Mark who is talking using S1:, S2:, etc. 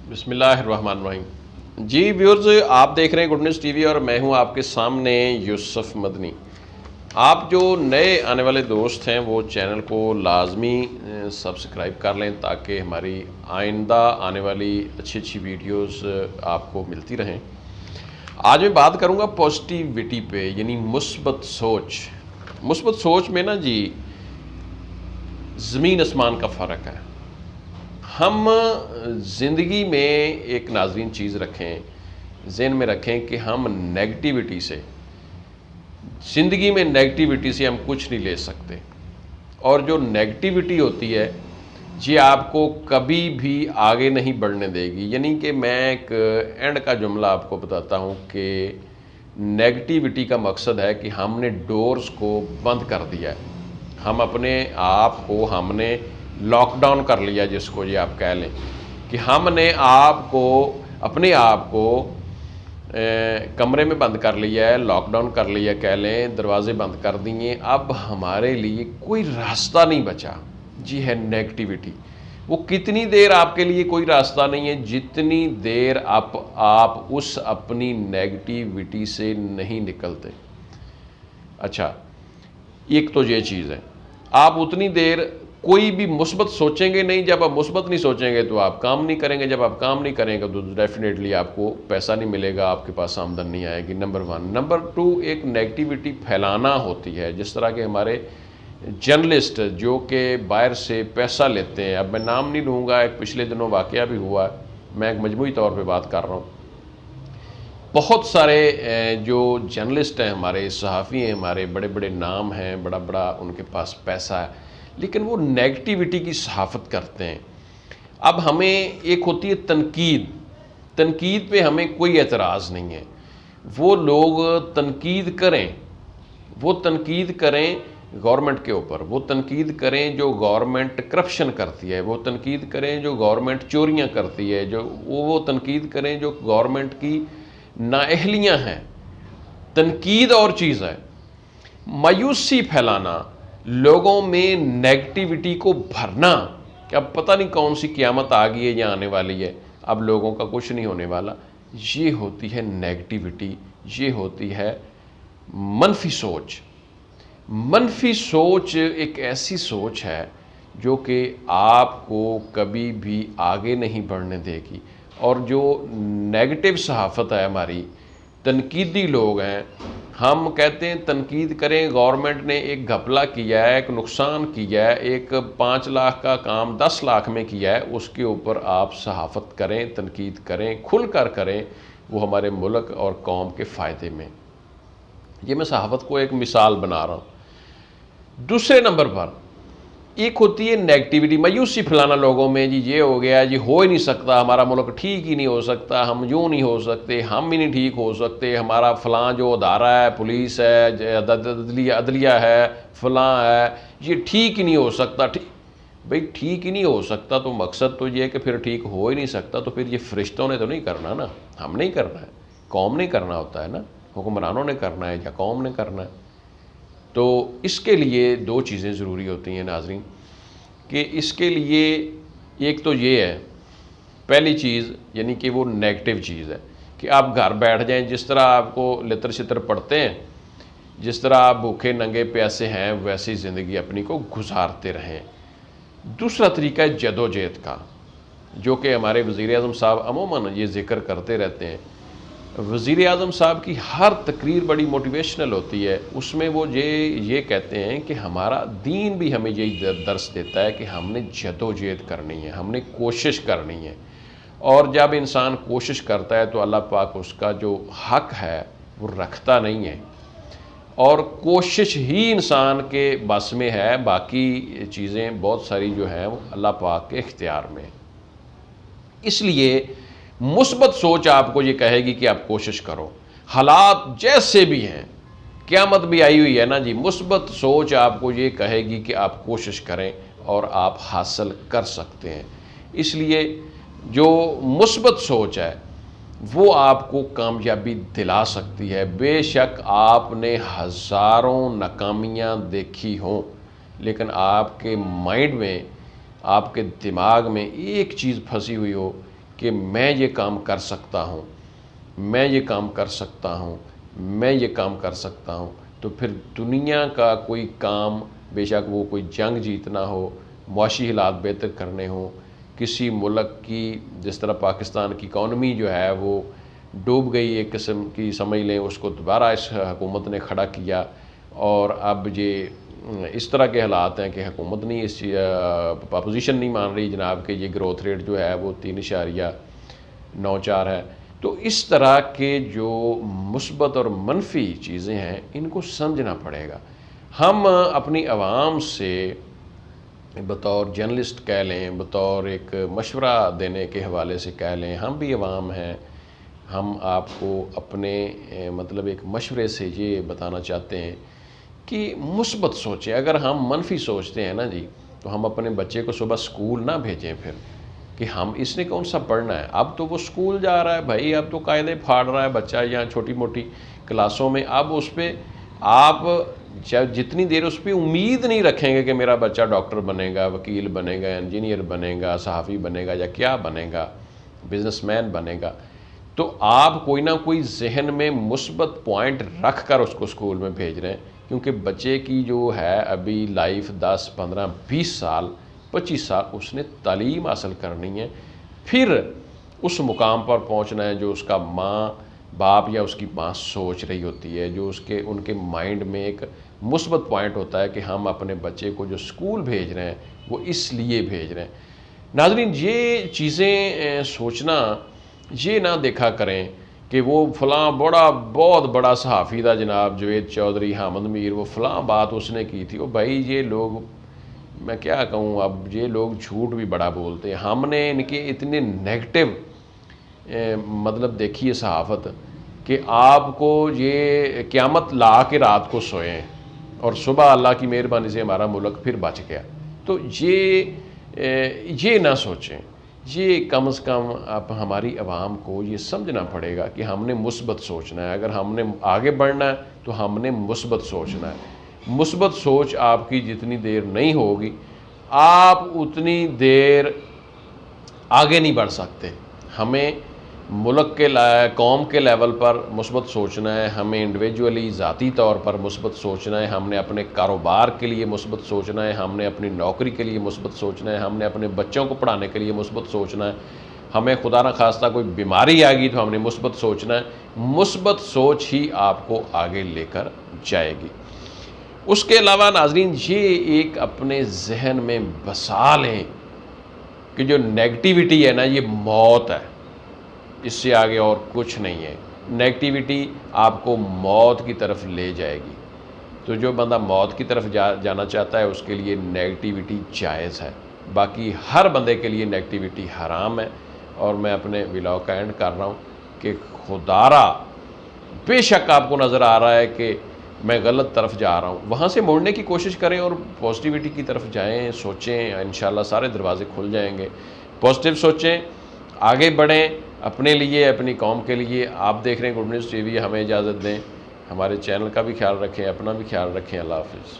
S1: بسم اللہ الرحمن الرحیم۔ جی ویورز، آپ دیکھ رہے ہیں گڈ نیوز ٹی وی اور میں ہوں آپ کے سامنے یوسف مدنی۔ آپ جو نئے آنے والے دوست ہیں وہ چینل کو لازمی سبسکرائب کر لیں تاکہ ہماری آئندہ آنے والی اچھی اچھی ویڈیوز آپ کو ملتی رہیں۔ آج میں بات کروں گا پازیٹیوٹی پہ، یعنی مثبت سوچ۔ مثبت سوچ میں نا جی زمین آسمان کا فرق ہے۔ ہم زندگی میں ایک ناظرین چیز رکھیں، ذہن میں رکھیں کہ ہم نیگٹیوٹی سے، زندگی میں نیگٹیوٹی سے ہم کچھ نہیں لے سکتے، اور جو نیگٹیوٹی ہوتی ہے یہ آپ کو کبھی بھی آگے نہیں بڑھنے دے گی۔ یعنی کہ میں ایک اینڈ کا جملہ آپ کو بتاتا ہوں کہ نیگٹیوٹی کا مقصد ہے کہ ہم نے ڈورز کو بند کر دیا ہے، ہم اپنے آپ کو ہم نے لاک ڈاؤن کر لیا، جس کو یہ آپ کہہ لیں کہ ہم نے اپنے آپ کو کمرے میں بند کر لیا ہے، لاک ڈاؤن کر لیا کہہ لیں، دروازے بند کر دیے۔ اب ہمارے لیے کوئی راستہ نہیں بچا، جی ہے نیگٹیوٹی۔ وہ کتنی دیر آپ کے لیے کوئی راستہ نہیں ہے جتنی دیر آپ اس اپنی نیگٹیوٹی سے نہیں نکلتے۔ اچھا، ایک تو یہ چیز ہے، آپ اتنی دیر کوئی بھی مثبت سوچیں گے نہیں۔ جب آپ مثبت نہیں سوچیں گے تو آپ کام نہیں کریں گے، جب آپ کام نہیں کریں گے تو ڈیفینیٹلی آپ کو پیسہ نہیں ملے گا، آپ کے پاس آمدن نہیں آئے گی، نمبر 1۔ نمبر 2، ایک نیگٹیوٹی پھیلانا ہوتی ہے، جس طرح کہ ہمارے جرنلسٹ جو کہ باہر سے پیسہ لیتے ہیں، اب میں نام نہیں لوں گا، ایک پچھلے دنوں واقعہ بھی ہوا، میں ایک مجموعی طور پہ بات کر رہا ہوں۔ بہت سارے جو جرنلسٹ ہیں ہمارے، صحافی ہیں ہمارے، بڑے بڑے نام ہیں، بڑا ان کے پاس پیسہ ہے، لیکن وہ نیگٹیوٹی کی صحافت کرتے ہیں۔ اب ہمیں ایک ہوتی ہے تنقید پہ ہمیں کوئی اعتراض نہیں ہے۔ وہ لوگ تنقید کریں گورنمنٹ کے اوپر، وہ تنقید کریں جو گورنمنٹ کرپشن کرتی ہے، وہ تنقید کریں جو گورنمنٹ چوریاں کرتی ہے، وہ تنقید کریں جو گورنمنٹ کی نااہلیاں ہیں۔ تنقید اور چیز ہے، مایوسی پھیلانا، لوگوں میں نیگٹیوٹی کو بھرنا کہ اب پتہ نہیں کون سی قیامت آ گئی ہے یا آنے والی ہے، اب لوگوں کا کچھ نہیں ہونے والا، یہ ہوتی ہے نیگٹیوٹی، یہ ہوتی ہے منفی سوچ۔ منفی سوچ ایک ایسی سوچ ہے جو کہ آپ کو کبھی بھی آگے نہیں بڑھنے دے گی، اور جو نیگیٹو صحافت ہے ہماری، تنقیدی لوگ ہیں، ہم کہتے ہیں تنقید کریں، گورنمنٹ نے ایک گھپلا کیا ہے، ایک نقصان کیا ہے، ایک 5 لاکھ کا کام 10 لاکھ میں کیا ہے، اس کے اوپر آپ صحافت کریں، تنقید کریں، کھل کر کریں، وہ ہمارے ملک اور قوم کے فائدے میں۔ یہ میں صحافت کو ایک مثال بنا رہا ہوں۔ دوسرے نمبر پر ایک ہوتی ہے نیگٹیوٹی، مایوسی پھیلانا لوگوں میں، جی یہ ہو گیا، جی ہو ہی نہیں سکتا، ہمارا ملک ٹھیک ہی نہیں ہو سکتا، ہم یوں نہیں ہو سکتے، ہم ہی نہیں ٹھیک ہو سکتے، ہمارا فلاں جو ادارہ ہے، پولیس ہے، عدلیہ ہے، فلاں ہے، یہ ٹھیک ہی نہیں ہو سکتا۔ بھئی ٹھیک ہی نہیں ہو سکتا تو مقصد تو یہ ہے کہ پھر ٹھیک ہو ہی نہیں سکتا، تو پھر یہ فرشتوں نے تو نہیں کرنا نا، ہم نہیں کرنا ہے، قوم نے کرنا ہوتا ہے نا، حکمرانوں نے کرنا ہے یا قوم نے کرنا ہے۔ تو اس کے لیے 2 چیزیں ضروری ہوتی ہیں ناظرین، کہ اس کے لیے ایک تو یہ ہے، پہلی چیز یعنی کہ وہ نیگٹیو چیز ہے کہ آپ گھر بیٹھ جائیں، جس طرح آپ کو لتر شتر پڑتے ہیں، جس طرح آپ بھوکے ننگے پیاسے ہیں، ویسی زندگی اپنی کو گزارتے رہیں۔ دوسرا طریقہ ہے جدوجہد کا، جو کہ ہمارے وزیر اعظم صاحب عموماً یہ ذکر کرتے رہتے ہیں۔ وزیر اعظم صاحب کی ہر تقریر بڑی موٹیویشنل ہوتی ہے، اس میں وہ یہ کہتے ہیں کہ ہمارا دین بھی ہمیں یہی درس دیتا ہے کہ ہم نے جدوجہد کرنی ہے، ہم نے کوشش کرنی ہے، اور جب انسان کوشش کرتا ہے تو اللہ پاک اس کا جو حق ہے وہ رکھتا نہیں ہے، اور کوشش ہی انسان کے بس میں ہے، باقی چیزیں بہت ساری جو ہیں وہ اللہ پاک کے اختیار میں۔ اس لیے مثبت سوچ آپ کو یہ کہے گی کہ آپ کوشش کرو، حالات جیسے بھی ہیں، قیامت بھی آئی ہوئی ہے نا جی، مثبت سوچ آپ کو یہ کہے گی کہ آپ کوشش کریں اور آپ حاصل کر سکتے ہیں۔ اس لیے جو مثبت سوچ ہے وہ آپ کو کامیابی دلا سکتی ہے۔ بے شک آپ نے ہزاروں ناکامیاں دیکھی ہوں، لیکن آپ کے مائنڈ میں، آپ کے دماغ میں ایک چیز پھنسی ہوئی ہو کہ میں یہ کام کر سکتا ہوں، میں یہ کام کر سکتا ہوں، میں یہ کام کر سکتا ہوں، تو پھر دنیا کا کوئی کام، بے شک وہ کوئی جنگ جیتنا ہو، معاشی حالات بہتر کرنے ہوں، کسی ملک کی، جس طرح پاکستان کی اکانومی جو ہے وہ ڈوب گئی ایک قسم کی سمجھ لیں، اس کو دوبارہ اس حکومت نے کھڑا کیا، اور اب یہ اس طرح کے حالات ہیں کہ حکومت نہیں، اس اپوزیشن نہیں مان رہی جناب کہ یہ گروتھ ریٹ جو ہے وہ 3.94 ہے۔ تو اس طرح کے جو مثبت اور منفی چیزیں ہیں ان کو سمجھنا پڑے گا۔ ہم اپنی عوام سے بطور جرنلسٹ کہہ لیں، بطور ایک مشورہ دینے کے حوالے سے کہہ لیں، ہم بھی عوام ہیں، ہم آپ کو اپنے مطلب ایک مشورے سے یہ بتانا چاہتے ہیں کہ مثبت سوچیں۔ اگر ہم منفی سوچتے ہیں نا جی، تو ہم اپنے بچے کو صبح سکول نہ بھیجیں پھر کہ ہم اس نے کون سا پڑھنا ہے، اب تو وہ سکول جا رہا ہے بھائی، اب تو قاعدے پھاڑ رہا ہے بچہ یہاں چھوٹی موٹی کلاسوں میں، اب اس پہ آپ جتنی دیر اس پہ امید نہیں رکھیں گے کہ میرا بچہ ڈاکٹر بنے گا، وکیل بنے گا، انجینئر بنے گا، صحافی بنے گا، یا کیا بنے گا، بزنس مین بنے گا، تو آپ کوئی نہ کوئی ذہن میں مثبت پوائنٹ رکھ کر اس کو اسکول میں بھیج رہے ہیں، کیونکہ بچے کی جو ہے ابھی لائف 10 15 20 سال 25 سال اس نے تعلیم حاصل کرنی ہے، پھر اس مقام پر پہنچنا ہے جو اس کا ماں باپ یا اس کی ماں سوچ رہی ہوتی ہے، جو ان کے مائنڈ میں ایک مثبت پوائنٹ ہوتا ہے کہ ہم اپنے بچے کو جو اسکول بھیج رہے ہیں وہ اس لیے بھیج رہے ہیں۔ ناظرین، یہ چیزیں سوچنا، یہ نہ دیکھا کریں کہ وہ فلاں بہت بڑا صحافی تھا جناب جوید چودھری حامد میر، وہ فلاں بات اس نے کی تھی، وہ بھائی یہ لوگ، میں کیا کہوں، اب یہ لوگ جھوٹ بھی بڑا بولتے ہیں۔ ہم نے ان کے اتنے نیگیٹو مطلب دیکھی ہے صحافت کہ آپ کو یہ قیامت لا کے رات کو سوئیں اور صبح اللہ کی مہربانی سے ہمارا ملک پھر بچ گیا، تو یہ نہ سوچیں۔ یہ کم از کم اب ہماری عوام کو یہ سمجھنا پڑے گا کہ ہم نے مثبت سوچنا ہے، اگر ہم نے آگے بڑھنا ہے تو ہم نے مثبت سوچنا ہے۔ مثبت سوچ آپ کی جتنی دیر نہیں ہوگی آپ اتنی دیر آگے نہیں بڑھ سکتے۔ ہمیں ملک کے قوم کے لیول پر مثبت سوچنا ہے، ہمیں انڈیویجولی ذاتی طور پر مثبت سوچنا ہے، ہم نے اپنے کاروبار کے لیے مثبت سوچنا ہے، ہم نے اپنی نوکری کے لیے مثبت سوچنا ہے، ہم نے اپنے بچوں کو پڑھانے کے لیے مثبت سوچنا ہے، ہمیں خدا نہ خواستہ کوئی بیماری آ گئی تو ہم نے مثبت سوچنا ہے۔ مثبت سوچ ہی آپ کو آگے لے کر جائے گی۔ اس کے علاوہ ناظرین، یہ ایک اپنے ذہن میں بسا لیں کہ جو نیگیٹیوٹی ہے نا یہ موت ہے، اس سے آگے اور کچھ نہیں ہے۔ نیگیٹیوٹی آپ کو موت کی طرف لے جائے گی، تو جو بندہ موت کی طرف جانا چاہتا ہے اس کے لیے نیگیٹیوٹی جائز ہے، باقی ہر بندے کے لیے نیگیٹیوٹی حرام ہے۔ اور میں اپنے ولاگ کا اینڈ کر رہا ہوں کہ خدا را بے شک آپ کو نظر آ رہا ہے کہ میں غلط طرف جا رہا ہوں، وہاں سے موڑنے کی کوشش کریں اور پازیٹیوٹی کی طرف جائیں، سوچیں، انشاءاللہ سارے دروازے کھل جائیں گے۔ پازیٹیو سوچیں، آگے بڑھیں، اپنے لیے، اپنی قوم کے لیے۔ آپ دیکھ رہے ہیں گڈ نیوز ٹی وی، ہمیں اجازت دیں، ہمارے چینل کا بھی خیال رکھیں، اپنا بھی خیال رکھیں۔ اللہ حافظ۔